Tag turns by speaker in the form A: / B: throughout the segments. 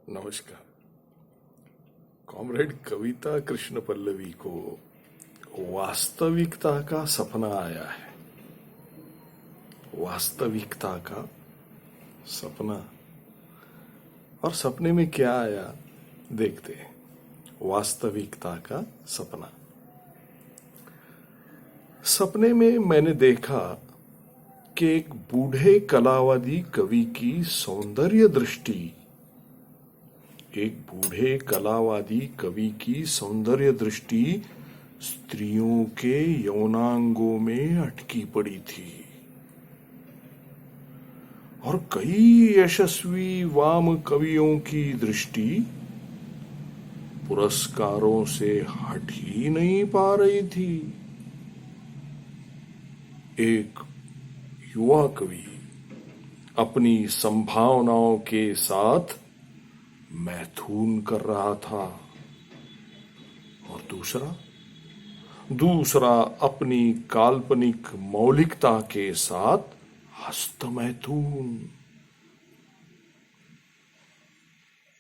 A: नमस्कार। कॉमरेड कविता कृष्ण पल्लवी को वास्तविकता का सपना आया है। वास्तविकता का सपना। और सपने में क्या आया देखते हैं। वास्तविकता का सपना। सपने में मैंने देखा कि एक बूढ़े कलावादी कवि की सौंदर्य दृष्टि सौंदर्य दृष्टि स्त्रियों के यौनांगों में अटकी पड़ी थी और कई यशस्वी वाम कवियों की दृष्टि पुरस्कारों से हट ही नहीं पा रही थी। एक युवा कवि अपनी संभावनाओं के साथ मैथुन कर रहा था और दूसरा अपनी काल्पनिक मौलिकता के साथ हस्तमैथुन।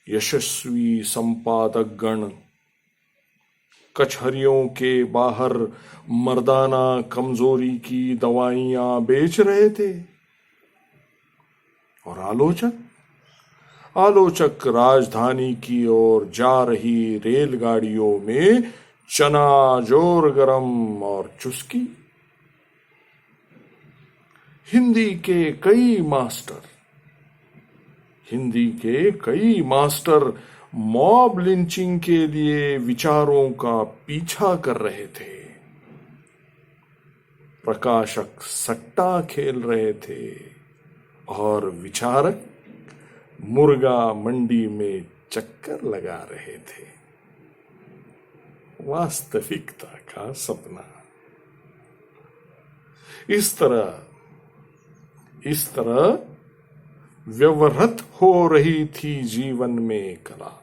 A: यशस्वी संपादक गण कचहरियों के बाहर मर्दाना कमजोरी की दवाइयां बेच रहे थे और आलोचक राजधानी की ओर जा रही रेलगाड़ियों में चना जोर गरम और चुस्की। हिंदी के कई मास्टर मॉब लिंचिंग के लिए विचारों का पीछा कर रहे थे। प्रकाशक सट्टा खेल रहे थे और विचारक मुर्गा मंडी में चक्कर लगा रहे थे। वास्तविकता का सपना। इस तरह व्यवहृत हो रही थी जीवन में कला।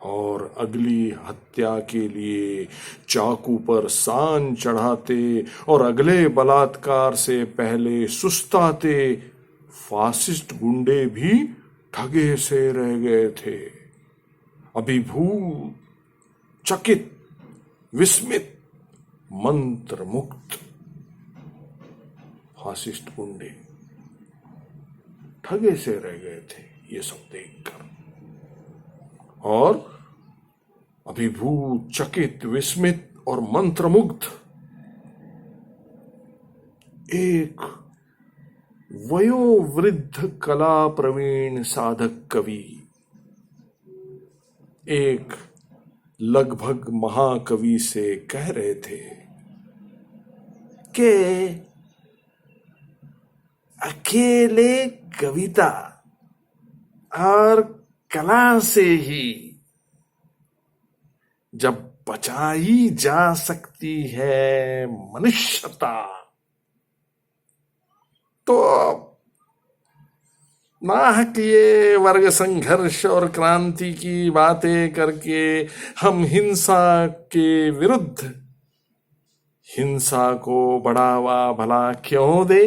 A: और अगली हत्या के लिए चाकू पर सान चढ़ाते और अगले बलात्कार से पहले सुस्ताते फासिस्ट गुंडे भी ठगे से रह गए थे। अभिभूत, चकित, विस्मित, मंत्रमुग्ध फासिस्ट गुंडे ठगे से रह गए थे ये सब देखकर। और अभिभूत, चकित, विस्मित और मंत्रमुग्ध एक वयोवृद्ध कला प्रवीण साधक कवि, एक लगभग महाकवि से कह रहे थे कि अकेले कविता और कला से ही जब बचाई जा सकती है मनुष्यता, तो नाहक ये वर्ग संघर्ष और क्रांति की बातें करके हम हिंसा के विरुद्ध हिंसा को बढ़ावा भला क्यों दे।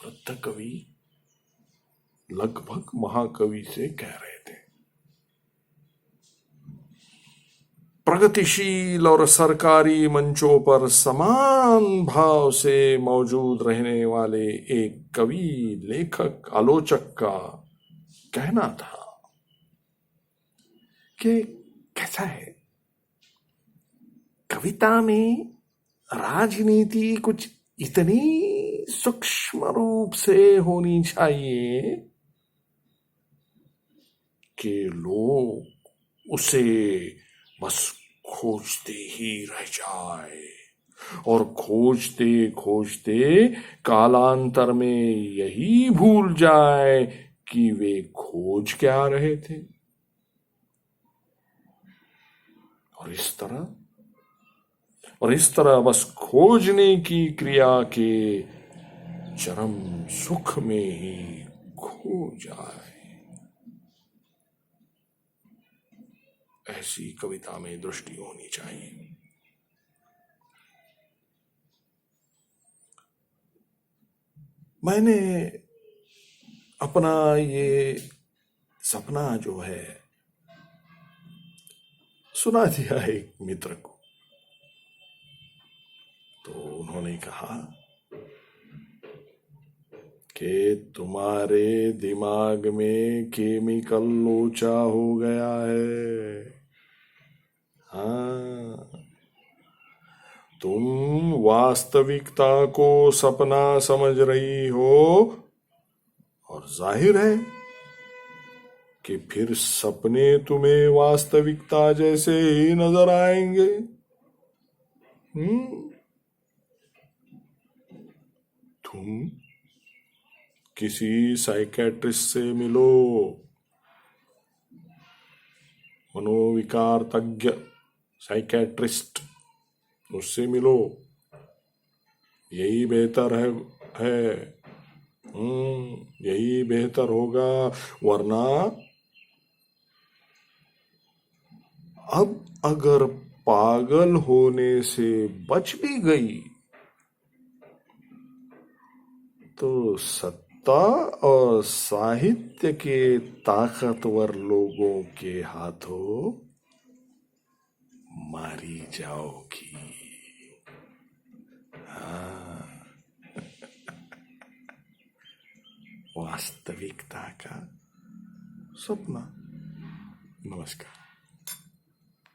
A: वृद्ध कवि लगभग महाकवि से कह रहे थे। प्रगतिशील और सरकारी मंचों पर समान भाव से मौजूद रहने वाले एक कवि, लेखक, आलोचक का कहना था कि कैसा है, कविता में राजनीति कुछ इतनी सूक्ष्म रूप से होनी चाहिए कि लोग उसे बस खोजते ही रह जाए और खोजते खोजते कालांतर में यही भूल जाए कि वे खोज क्या रहे थे। और इस तरह बस खोजने की क्रिया के चरम सुख में ही खो जाए। ऐसी कविता में दृष्टि होनी चाहिए। मैंने अपना ये सपना जो है सुना दिया एक मित्र को। तो उन्होंने कहा कि तुम्हारे दिमाग में केमिकल लोचा हो गया है। हाँ, तुम वास्तविकता को सपना समझ रही हो, और जाहिर है कि फिर सपने तुम्हें वास्तविकता जैसे ही नजर आएंगे। तुम किसी साइकेट्रिस्ट से मिलो, मनोविकार तज्ञ साइकेट्रिस्ट, उससे मिलो, यही बेहतर है। यही बेहतर होगा। वरना अब अगर पागल होने से बच भी गई तो सत्ता और साहित्य के ताकतवर लोगों के हाथों मारी जाओगी। हाँ, वास्तविकता का सपना। नमस्कार।